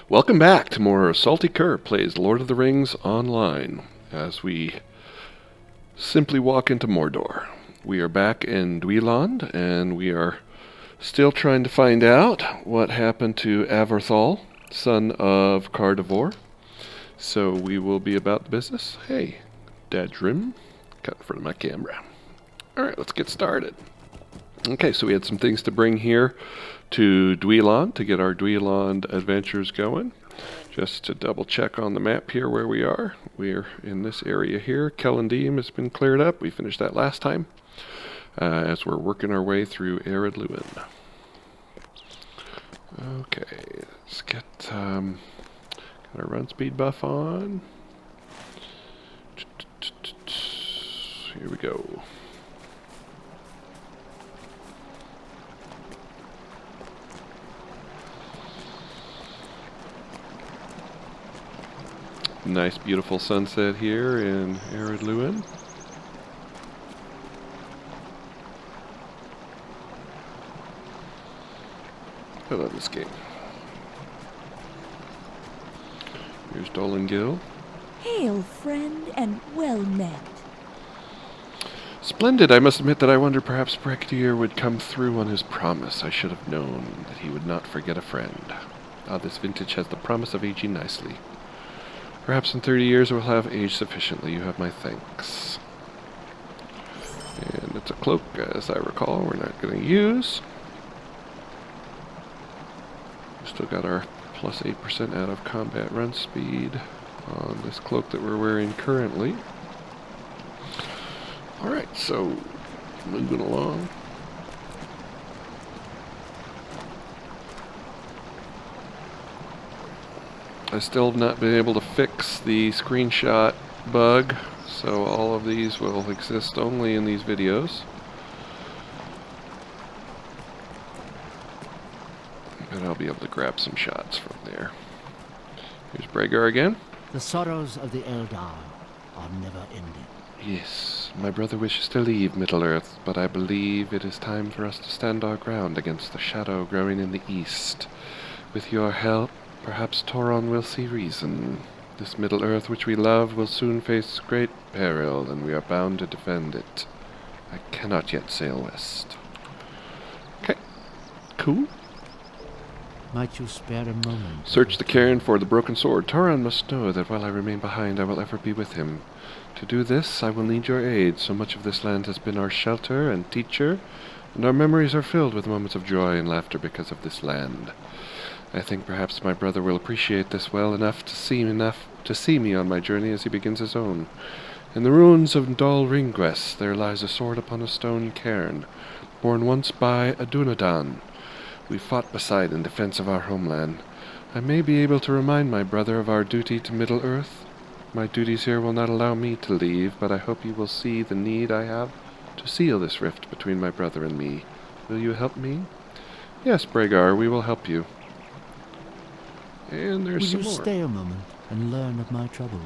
Welcome back to more Salty Cur Plays Lord of the Rings Online as we simply walk into Mordor. We are back in Dweland and we are still trying to find out what happened to Avorthal, son of Cardivore. So we will be about the business. Hey, Dadrim, cut in front of my camera. Alright, let's get started. Okay, so we had some things to bring here to Dweland to get our Dweland adventures going. Just to double check on the map here where we are. We're in this area here. Kellendeem has been cleared up. We finished that last time as we're working our way through Arid Luin. Okay, let's get our run speed buff on. Here we go. Nice, beautiful sunset here in Arid Luin. I love this game. Here's Dolan Gill. Hail, friend, and well met. Splendid. I must admit that I wondered perhaps Brechtier would come through on his promise. I should have known that he would not forget a friend. Ah, this vintage has the promise of aging nicely. Perhaps in 30 years it will have aged sufficiently. You have my thanks. And it's a cloak, as I recall, we're not going to use. We've still got our plus 8% out of combat run speed on this cloak that we're wearing currently. Alright, so moving along. I still have not been able to fix the screenshot bug, so all of these will exist only in these videos. But I'll be able to grab some shots from there. Here's Bragar again. The sorrows of the Eldar are never ending. Yes, my brother wishes to leave Middle-earth, but I believe it is time for us to stand our ground against the shadow growing in the east. With your help, perhaps Tauron will see reason. This Middle-earth which we love will soon face great peril, and we are bound to defend it. I cannot yet sail west. Okay, cool. Might you spare a moment? Search the cairn for the broken sword. Tauron must know that while I remain behind, I will ever be with him. To do this, I will need your aid. So much of this land has been our shelter and teacher, and our memories are filled with moments of joy and laughter because of this land. I think perhaps my brother will appreciate this well enough to see me on my journey as he begins his own. In the ruins of Dol Ringwes there lies a sword upon a stone cairn, borne once by a Dunedain. We fought beside in defense of our homeland. I may be able to remind my brother of our duty to Middle-earth. My duties here will not allow me to leave, but I hope you will see the need I have to seal this rift between my brother and me. Will you help me? Yes, Bragar, we will help you. And there's some more. Will you stay a moment and learn of my troubles?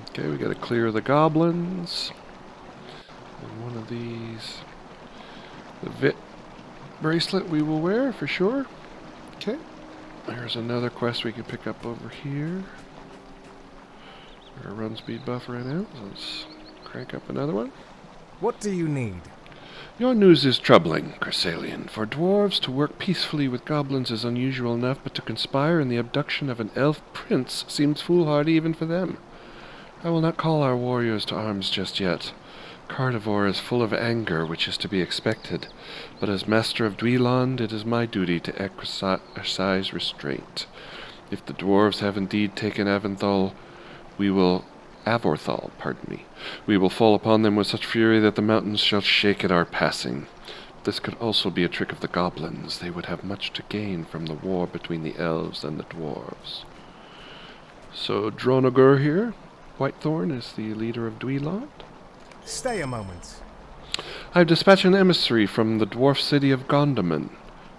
Okay, we gotta clear the goblins. And one of these. The Vit bracelet we will wear for sure. Okay. There's another quest we can pick up over here. Our run speed buff right now, so let's crank up another one. What do you need? Your news is troubling, Cresalian. For dwarves to work peacefully with goblins is unusual enough, but to conspire in the abduction of an elf prince seems foolhardy even for them. I will not call our warriors to arms just yet. Cardivore is full of anger, which is to be expected, but as master of Dweland, it is my duty to exercise restraint. If the dwarves have indeed taken Avorthal, we will fall upon them with such fury that the mountains shall shake at our passing. This could also be a trick of the goblins. They would have much to gain from the war between the elves and the dwarves. So Dronagur here, Whitethorn, is the leader of Dweland. Stay a moment. I have dispatched an emissary from the dwarf city of Gondaman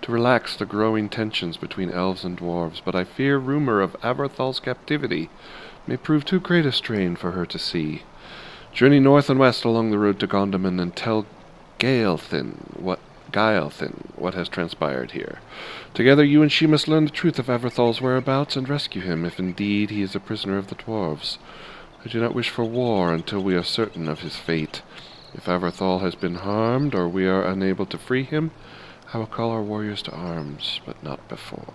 to relax the growing tensions between elves and dwarves, but I fear rumor of Avorthal's captivity may prove too great a strain for her to see. Journey north and west along the road to Gondaman and tell Gaelthin what guile in what has transpired here. Together you and she must learn the truth of Avorthal's whereabouts and rescue him, if indeed he is a prisoner of the dwarves. I do not wish for war until we are certain of his fate. If Avorthal has been harmed, or we are unable to free him, I will call our warriors to arms, but not before.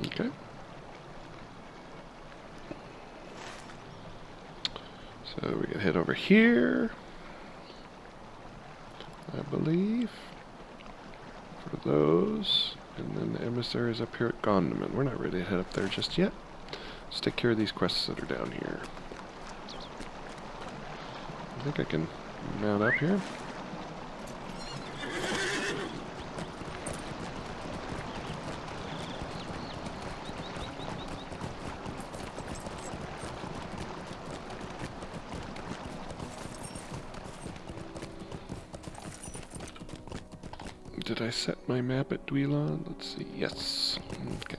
Okay. So we can head over here, I believe, for those. And then the emissaries up here at Gondaman. We're not ready to head up there just yet. Let's take care of these quests that are down here. I think I can mount up here. Did I set my map at Dweilon? Let's see. Yes. Okay.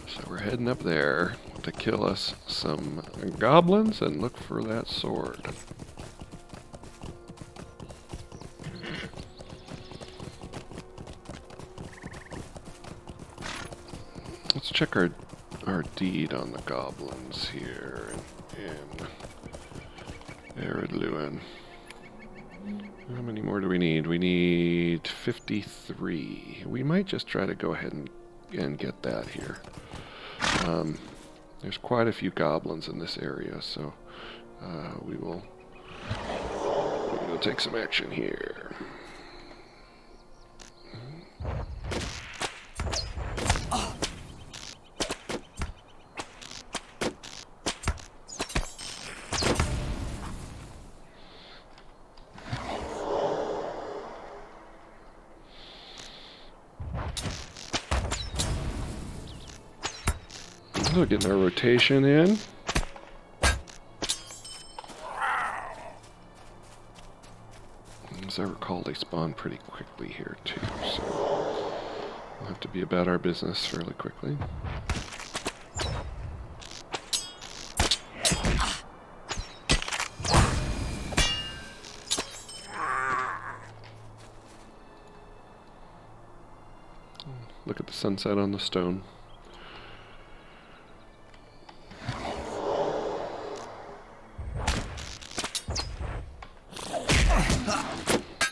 So we're heading up there to kill us some goblins and look for that sword. Let's check our deed on the goblins here in Eredluin. How many more do we need? We need 53. We might just try to go ahead and get that here. There's quite a few goblins in this area, so we will take some action here. So getting our rotation in. As I recall, they spawn pretty quickly here too, so we'll have to be about our business fairly quickly. Look at the sunset on the stone.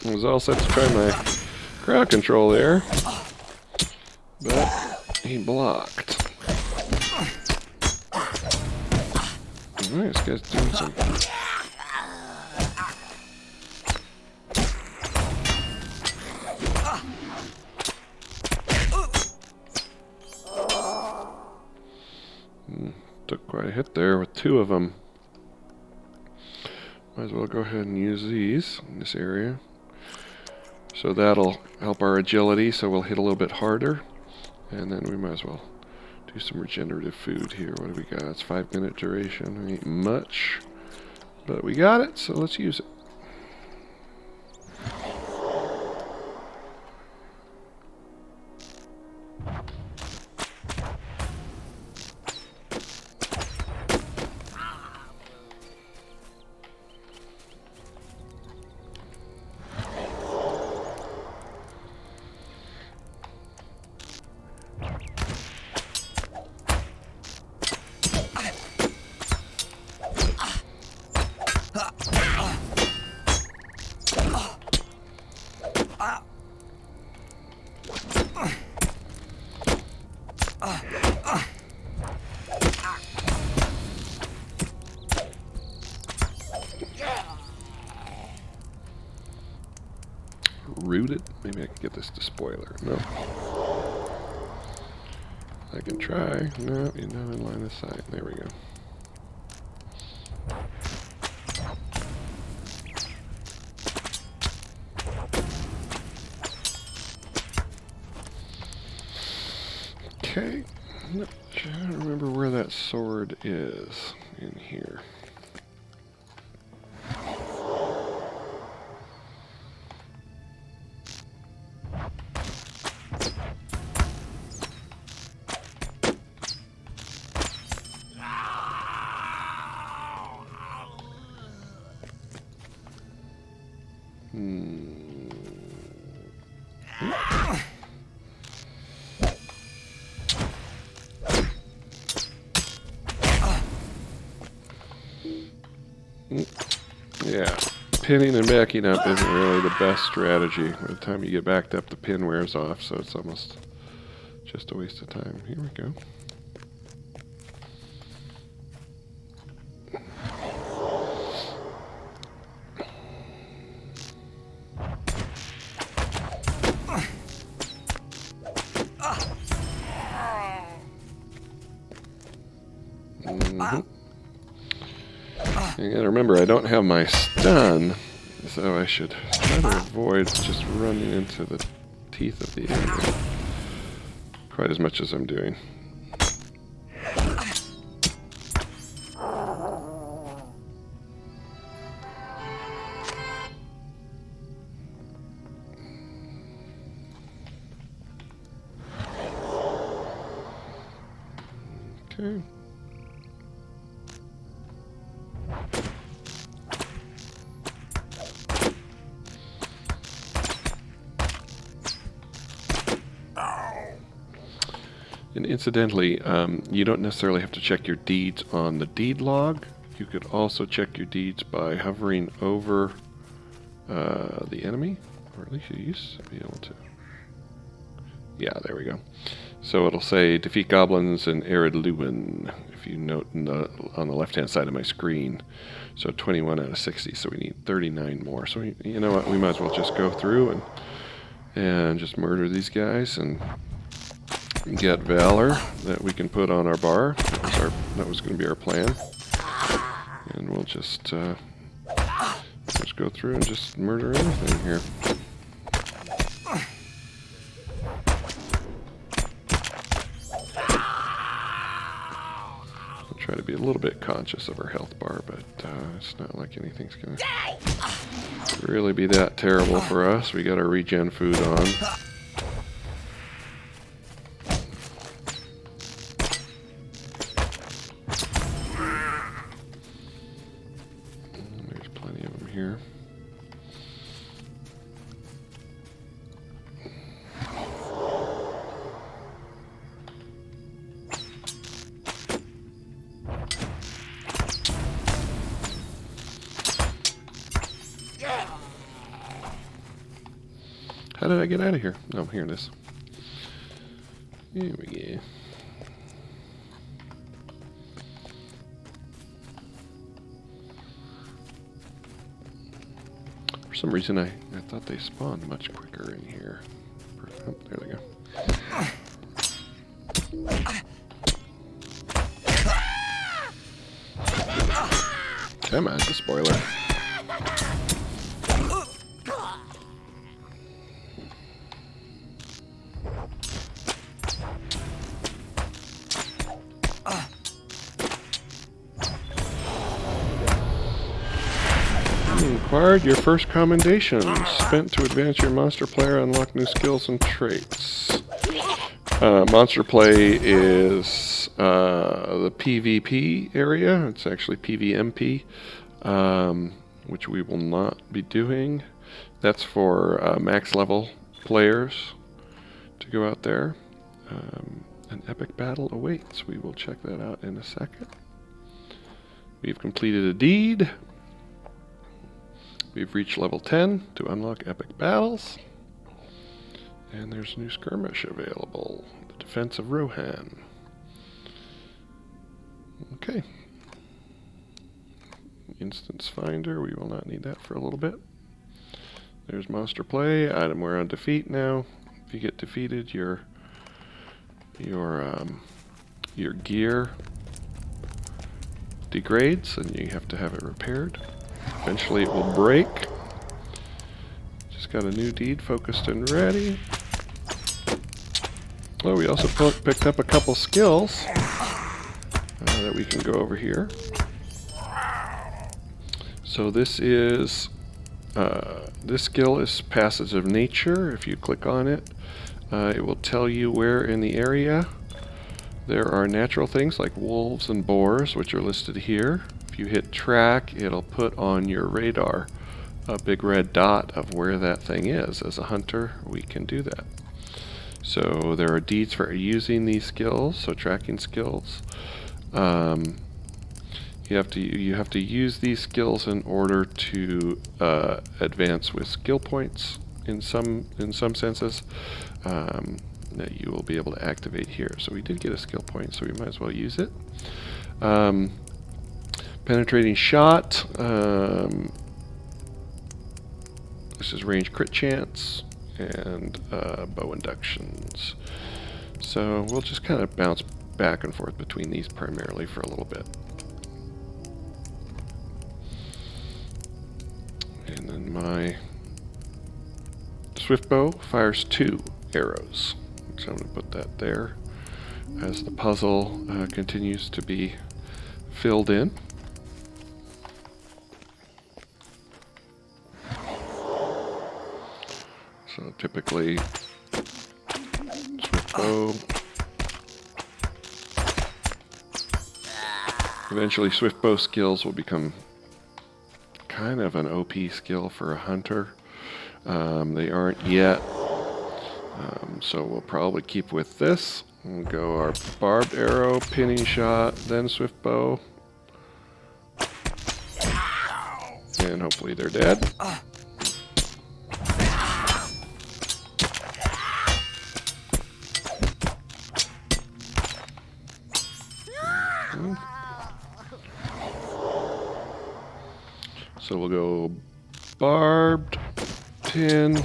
I was all set to try my crowd control there, but he blocked. Alright, this guy's doing some... Took quite a hit there with two of them. Might as well go ahead and use these in this area. So that'll help our agility, so we'll hit a little bit harder. And then we might as well do some regenerative food here. What do we got? It's 5-minute duration. Ain't much, but we got it, so let's use it. Rooted? Maybe I can get this to spoiler. No. I can try. No, you're not in line of sight. There we go. Okay. I don't remember where that sword is in here. pinning and backing up isn't really the best strategy. By the time you get backed up, the pin wears off, so it's almost just a waste of time. Here we go. You gotta remember, I don't have my stun, so I should try to avoid just running into the teeth of the enemy quite as much as I'm doing. Okay. And incidentally, you don't necessarily have to check your deeds on the deed log. You could also check your deeds by hovering over the enemy, or at least you used to be able to. Yeah, there we go. So it'll say defeat goblins in Arid Lewin, if you note on the left-hand side of my screen. So 21 out of 60, so we need 39 more. So you know what, we might as well just go through and just murder these guys and get valor that we can put on our bar. That was going to be our plan. And we'll just go through and just murder anything here. I'll try to be a little bit conscious of our health bar, but it's not like anything's going to really be that terrible for us. We got our regen food on. Here. How did I get out of here? Oh, here it is. Here we go. For some reason, I thought they spawned much quicker in here. Oh, there they go. Come on, the spoiler. Acquired your first commendation. Spent to advance your monster player, unlock new skills and traits. Monster play is the PvP area. It's actually PvMP, which we will not be doing. That's for max level players to go out there. An epic battle awaits. We will check that out in a second. We've completed a deed. We've reached level 10 to unlock epic battles. And there's a new skirmish available. The Defense of Rohan. Okay. Instance Finder, we will not need that for a little bit. There's Monster Play. Item we're on defeat now. If you get defeated, your gear degrades and you have to have it repaired. Eventually it will break. Just got a new deed focused and ready. Oh, we also picked up a couple skills that we can go over here. So this is this skill is Passage of Nature. If you click on it, it will tell you where in the area there are natural things like wolves and boars, which are listed here. If you hit track, it'll put on your radar a big red dot of where that thing is. As a hunter, we can do that. So there are deeds for using these skills, so tracking skills. You have to use these skills in order to advance with skill points in some senses that you will be able to activate here. So we did get a skill point, so we might as well use it. Penetrating shot. This is range crit chance and bow inductions. So we'll just kind of bounce back and forth between these primarily for a little bit. And then my swift bow fires 2 arrows. So I'm going to put that there as the puzzle continues to be filled in. So typically, swift bow. Eventually, swift bow skills will become kind of an OP skill for a hunter. They aren't yet, so we'll probably keep with this. We'll go our barbed arrow, pinning shot, then swift bow. And hopefully they're dead. So we'll go barbed, pin,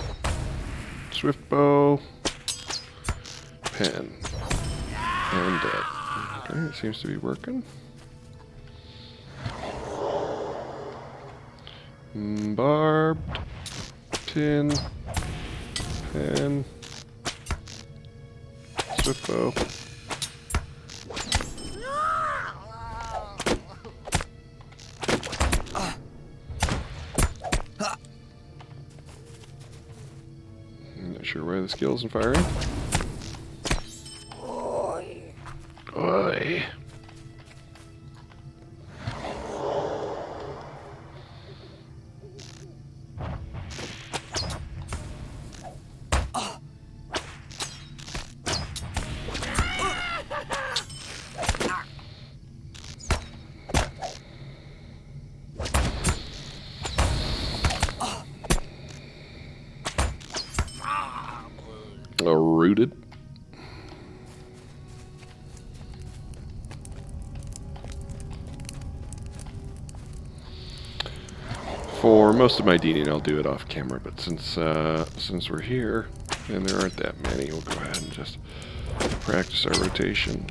swift bow, pen, and dead. Okay, it seems to be working. Barbed, pin, pen, swift bow. Sure why the skills in firing. Oi. Oi. Rooted. For most of my deaning, I'll do it off camera, but since we're here and there aren't that many, we'll go ahead and just practice our rotation.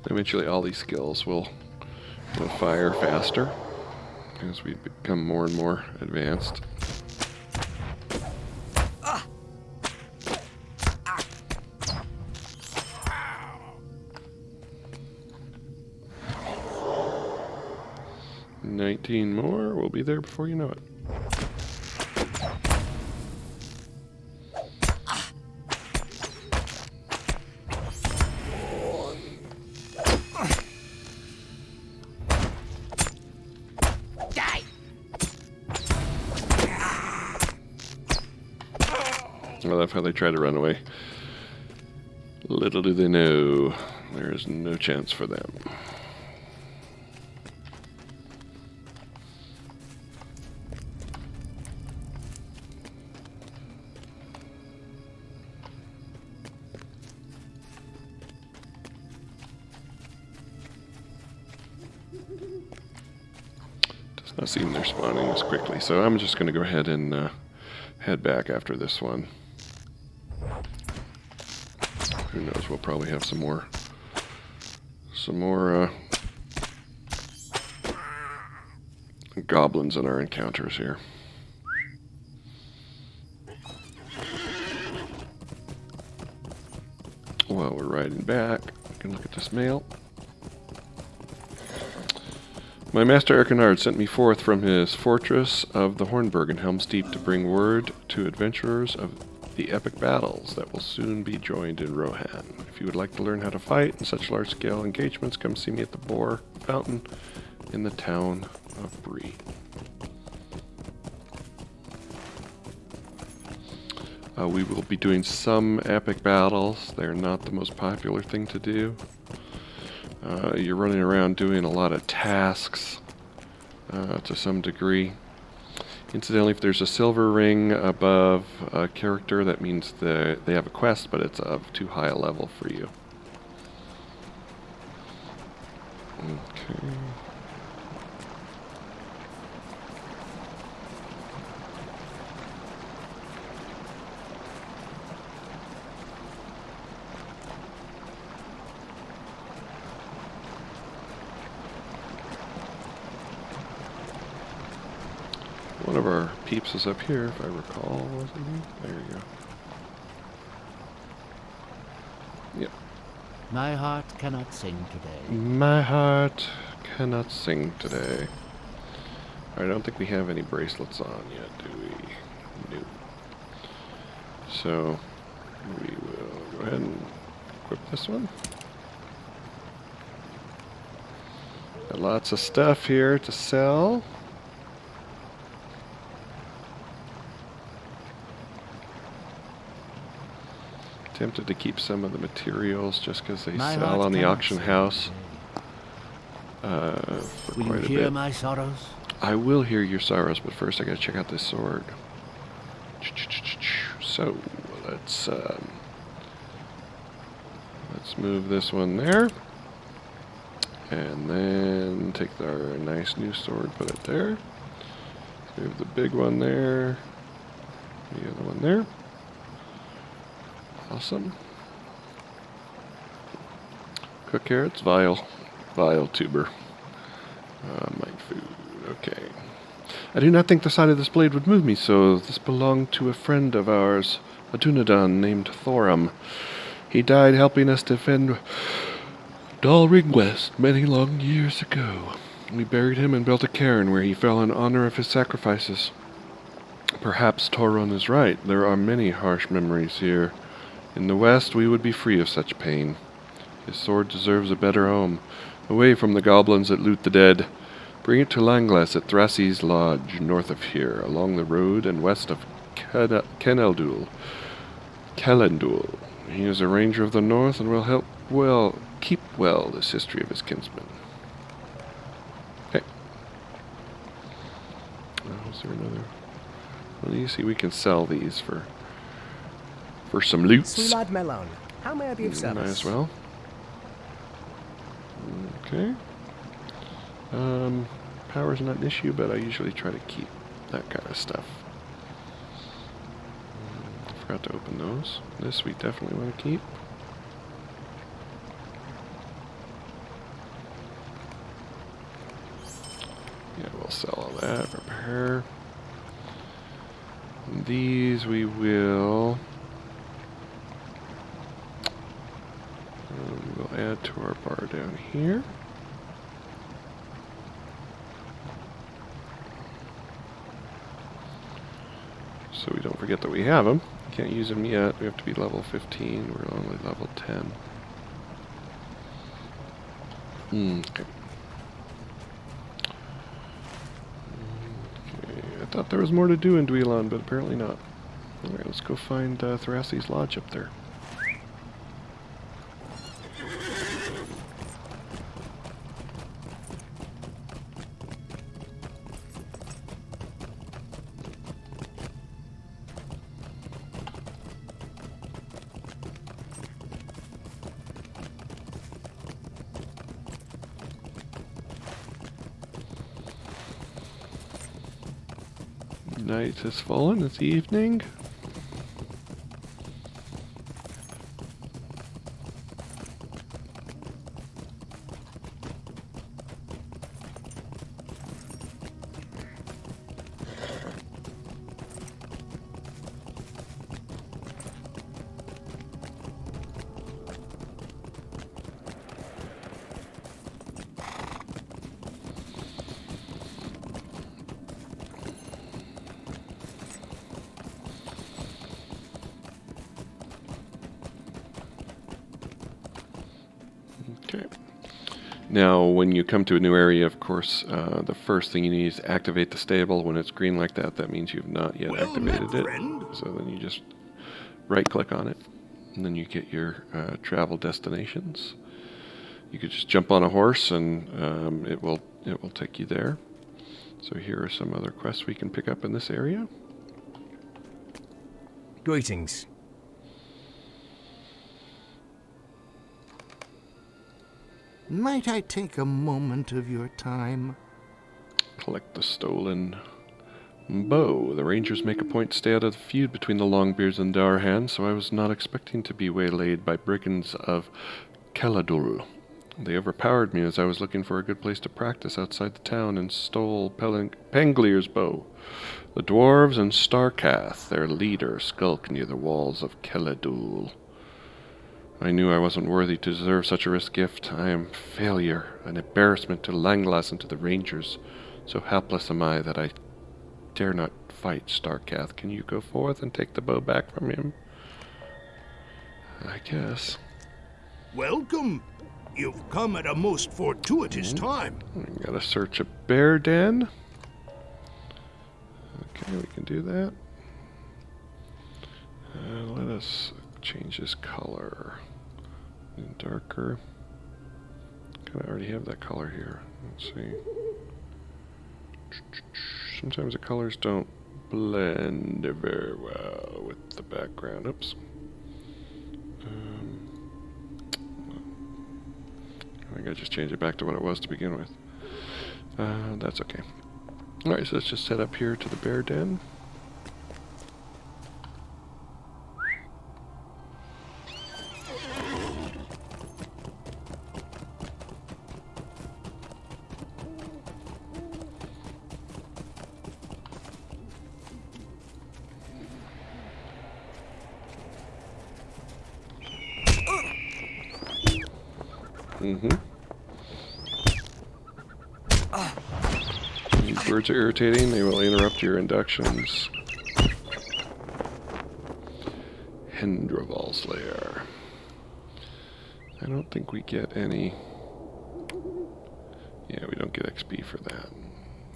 Eventually all these skills will fire faster as we become more and more advanced. Ah. 19 more. We'll be there before you know it. I love how they try to run away. Little do they know, there is no chance for them. Does not seem they're spawning as quickly, so I'm just going to go ahead and head back after this one. Who knows, we'll probably have some more goblins in our encounters here. While we're riding back, we can look at this mail. My master Erkenard sent me forth from his fortress of the Hornburg in Helm's Deep to bring word to adventurers of the epic battles that will soon be joined in Rohan. If you would like to learn how to fight in such large-scale engagements, come see me at the Boar Fountain in the town of Bree. We will be doing some epic battles. They're not the most popular thing to do. You're running around doing a lot of tasks to some degree. Incidentally, if there's a silver ring above a character, that means they have a quest, but it's of too high a level for you. Okay. One of our peeps is up here, if I recall, wasn't he? There you go. Yep. My heart cannot sing today. My heart cannot sing today. I don't think we have any bracelets on yet, do we? No. So, we will go ahead and equip this one. Got lots of stuff here to sell. Tempted to keep some of the materials just because they sell on the auction house for Will you quite a hear bit. my sorrows? I will hear your sorrows, but first I gotta check out this sword. So let's move this one there, and then take our nice new sword, put it there. Move the big one there, the other one there. Awesome. Cook carrots, vile tuber. Mine food, okay. I do not think the sight of this blade would move me, so this belonged to a friend of ours, a Dunedain named Thorum. He died helping us defend Dalring West many long years ago. We buried him and built a cairn where he fell in honor of his sacrifices. Perhaps Thorum is right. There are many harsh memories here. In the West, we would be free of such pain. His sword deserves a better home, away from the goblins that loot the dead. Bring it to Langlas at Thrassy's Lodge, north of here, along the road and west of Calendul. He is a ranger of the north and will keep well this history of his kinsmen. Okay. Is there another? Well, you see, we can sell these for some loots. Sulad Melon, how may I be of service? Might as well. Okay. Power's not an issue, but I usually try to keep that kind of stuff. Forgot to open those. This we definitely want to keep. Yeah, we'll sell all that. Repair. And these we will... we'll add to our bar down here. So we don't forget that we have them. Can't use them yet. We have to be level 15. We're only level 10. Okay. I thought there was more to do in Dweilon, but apparently not. Alright, let's go find Thrassy's Lodge up there. Night has fallen, it's evening. Now, when you come to a new area, of course, the first thing you need is to activate the stable. When it's green like that, that means you've not yet activated it. So then you just right-click on it, and then you get your travel destinations. You could just jump on a horse, and it will take you there. So here are some other quests we can pick up in this area. Greetings. Might I take a moment of your time? Collect the stolen bow. The rangers make a point to stay out of the feud between the Longbeards and Darhan, so I was not expecting to be waylaid by brigands of Caladul. They overpowered me as I was looking for a good place to practice outside the town and stole Penglir's bow. The dwarves and Starkath, their leader, skulk near the walls of Caladul. I knew I wasn't worthy to deserve such a rich gift. I am failure, an embarrassment to Langlass and to the rangers. So helpless am I that I dare not fight Starkath. Can you go forth and take the bow back from him? I guess. Welcome. You've come at a most fortuitous time. We gotta search a bear den. Okay, we can do that. Let us change his color. Darker. Kinda already have that color here. Let's see. Sometimes the colors don't blend very well with the background. Oops. I think I just changed it back to what it was to begin with. That's okay. Alright, so let's just set up here to the bear den. These birds are irritating. They will interrupt your inductions. Hendraval's lair. I don't think we get any... Yeah, we don't get XP for that.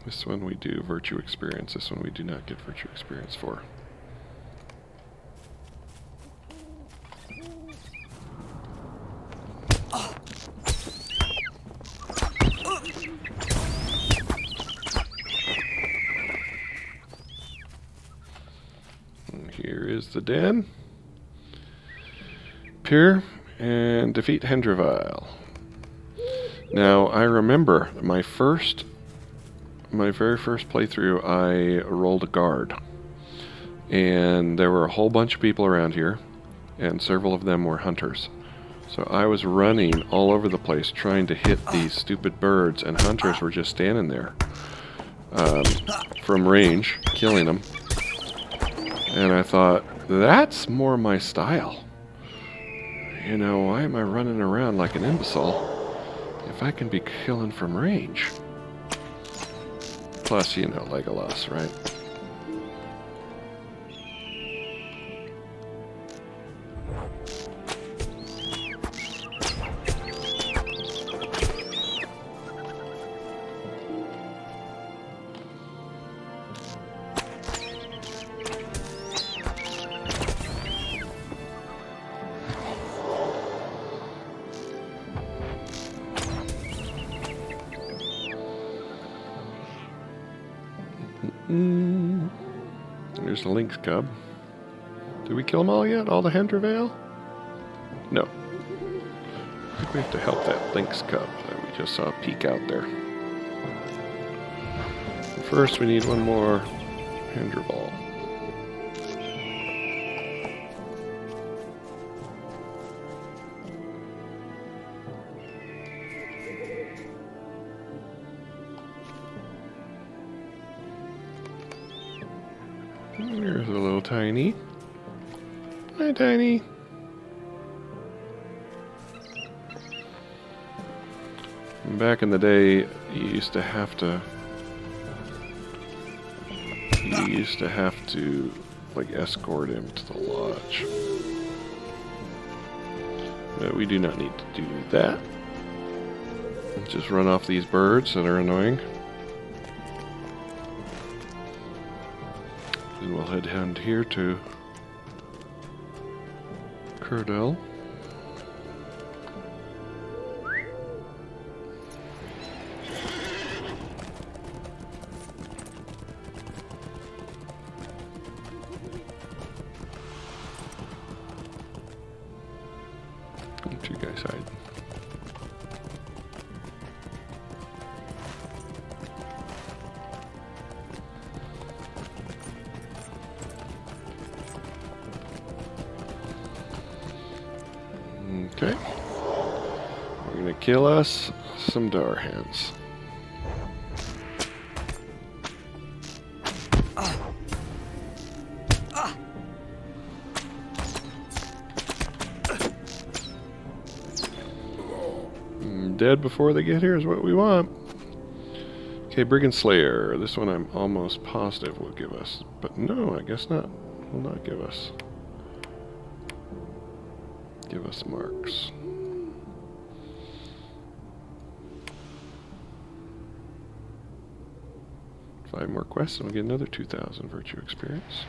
This one we do virtue experience. This one we do not get virtue experience for. Here is the den. Appear and defeat Hendraval. Now, I remember my very first playthrough, I rolled a guard. And there were a whole bunch of people around here, and several of them were hunters. So I was running all over the place trying to hit these stupid birds, and hunters were just standing there from range, killing them. And I thought, that's more my style. You know, why am I running around like an imbecile if I can be killing from range? Plus, you know, Legolas, right? There's the lynx cub. Did we kill them all yet? All the Hendraval? No. I think we have to help that lynx cub that we just saw peek out there. First, we need one more Hendraval. Here's a little Tiny. Hi, Tiny. Back in the day, you used to have to like escort him to the lodge. But we do not need to do that. Just run off these birds that are annoying. And we'll head down here to Curdell. Let you guys hide. Okay. We're gonna kill us some Darhans. Dead before they get here is what we want. Okay, Brigand Slayer. This one I'm almost positive will give us. But no, I guess not. Will not give us. Give us marks. Five more quests and we'll get another 2,000 virtue experience.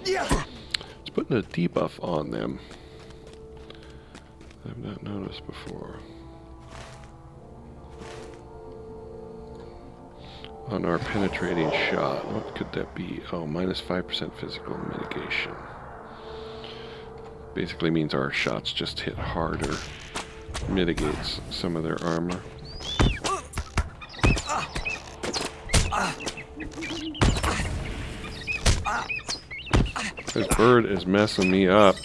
It's putting a debuff on them. I've not noticed before. On our penetrating shot, what could that be? Oh, minus 5% physical mitigation. Basically means our shots just hit harder. Mitigates some of their armor. This bird is messing me up.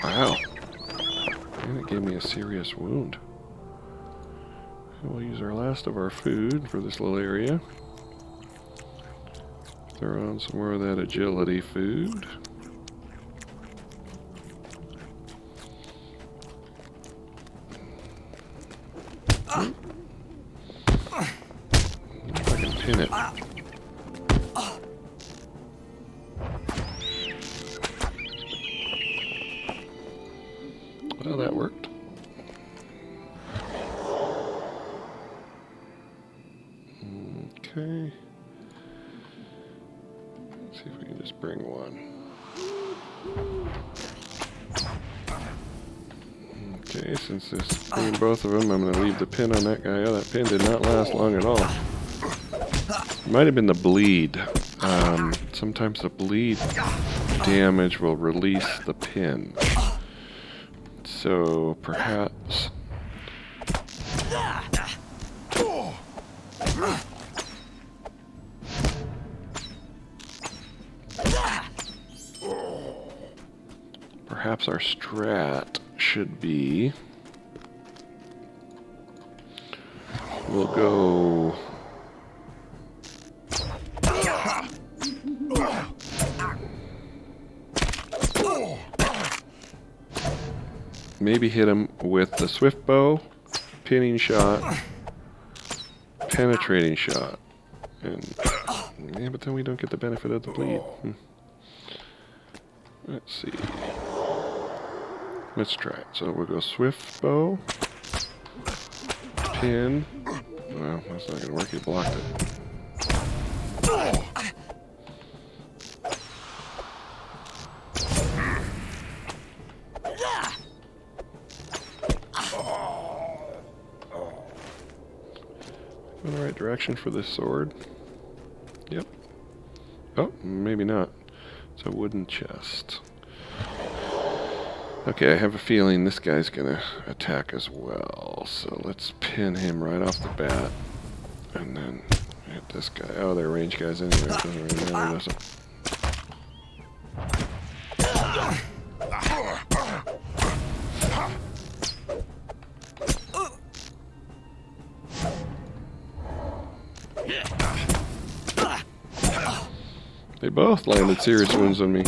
Wow. And it gave me a serious wound. We'll use our last of our food for this little area. Throw on some more of that agility food. If I can pin it. Well, that worked. Okay. Let's see if we can just bring one. Okay, since this bringing both of them, I'm going to leave the pin on that guy. Oh, that pin did not last long at all. It might have been the bleed. Sometimes the bleed damage will release the pin. So perhaps our strat should be we'll go maybe hit him with the swift bow, pinning shot, penetrating shot, and yeah, but then we don't get the benefit of the bleed. Let's see. Let's try it. So we'll go swift bow, pin. Well, that's not gonna work. He blocked it. In the right direction for this sword. Yep. Oh, maybe not. It's a wooden chest. Okay, I have a feeling this guy's gonna attack as well. So let's pin him right off the bat. And then hit this guy. Oh, they're range guys anyway. It doesn't really matter, does it? They both landed serious wounds on me.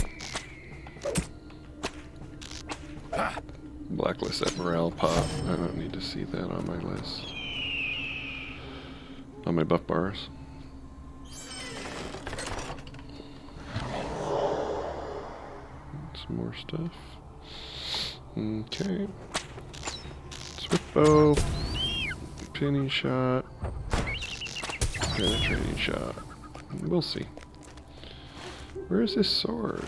Blacklist that morale pop. I don't need to see that on my list. On my buff bars. Some more stuff. Okay. Swift bow. Pinning shot. Penetrating shot. We'll see. Where is this sword?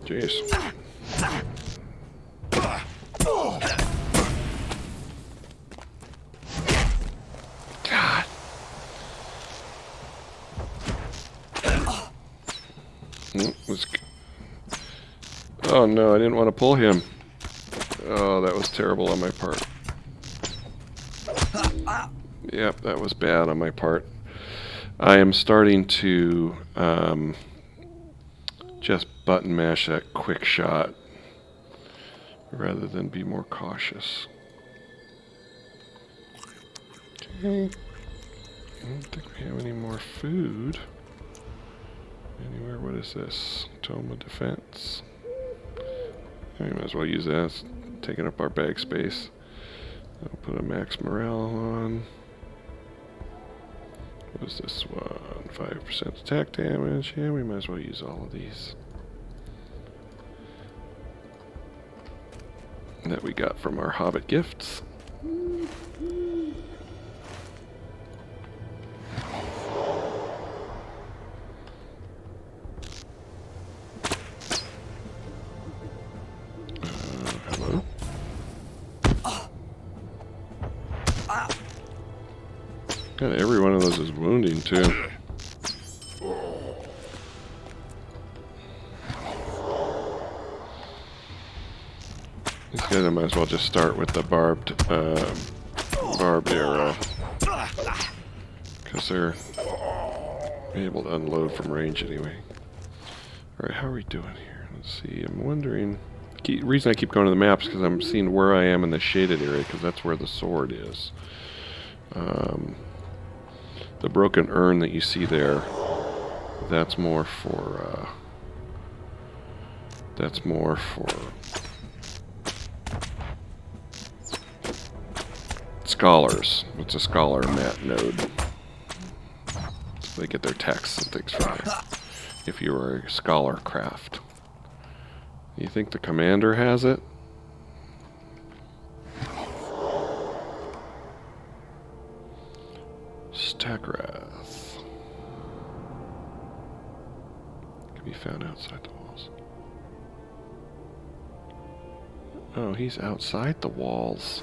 Jeez. God. Oh no, I didn't want to pull him. Oh, that was terrible on my part. Yep, that was bad on my part. I am starting to just button mash that quick shot rather than be more cautious. Okay. I don't think we have any more food anywhere. What is this? Tome of Defense. We might as well use that. It's taking up our bag space. I'll put a max morale on. What is this one? 5% attack damage. Yeah, we might as well use all of these that we got from our Hobbit gifts. Hello? God, every one of those is wounding too. These guys I might as well just start with the barbed arrow. Because they're able to unload from range anyway. Alright, how are we doing here? Let's see, I'm wondering... The reason I keep going to the maps is because I'm seeing where I am in the shaded area, because that's where the sword is. The broken urn that you see there, that's more for scholars. It's a scholar mat node. So they get their texts and things from there. If you were a scholar craft. You think the commander has it? Stagrath. Can be found outside the walls. Oh, he's outside the walls.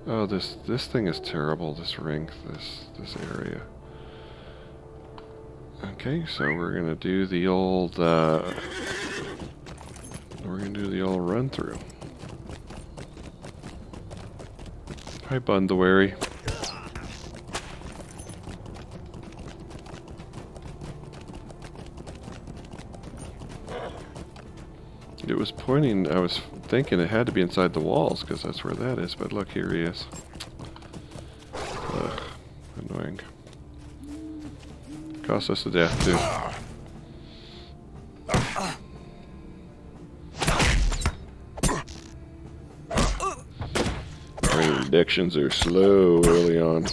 Oh, this thing is terrible. This ring, this area. Okay, so we're gonna do the old run through. Hi, Bundawary. It was pointing, I was thinking it had to be inside the walls, because that's where that is, but look, here he is. Ugh, annoying. Cost us to death, too. Brain addictions are slow early on.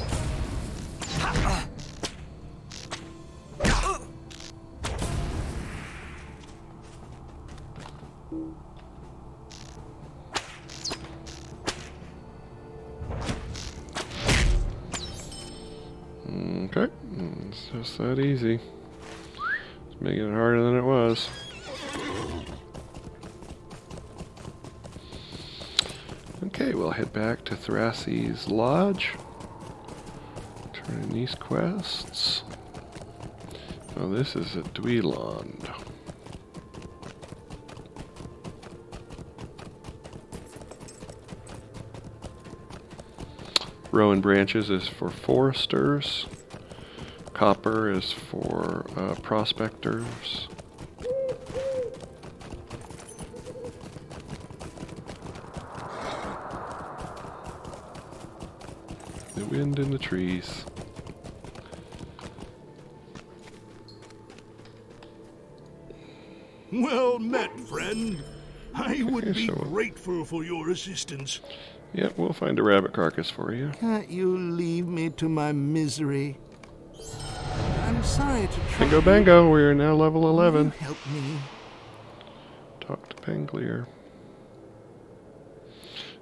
Okay, it's just that easy. It's making it harder than it was. Okay, we'll head back to Thrassy's Lodge. Turn in these quests. Oh, this is at Dweeland. Rowan Branches is for foresters. Copper is for prospectors. Wind in the trees. Well met, friend. I would be so- grateful for your assistance. Yep, we'll find a rabbit carcass for you. Can't you leave me to my misery? I'm sorry to trouble Bingo you. bango, we are now level Will you 11. help me? Talk to Pangolier.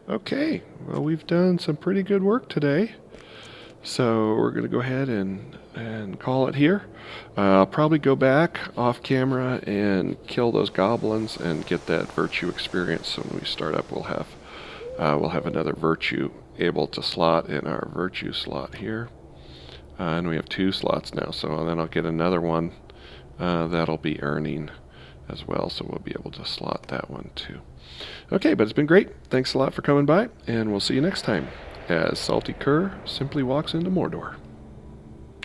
Okay, well, we've done some pretty good work today. So we're going to go ahead and call it here. I'll probably go back off camera and kill those goblins and get that virtue experience. So when we start up, we'll have another virtue able to slot in our virtue slot here. And we have 2 slots now, so then I'll get another one that'll be earning as well, so we'll be able to slot that one too. Okay, but it's been great. Thanks a lot for coming by, and we'll see you next time as Salty Cur simply walks into Mordor.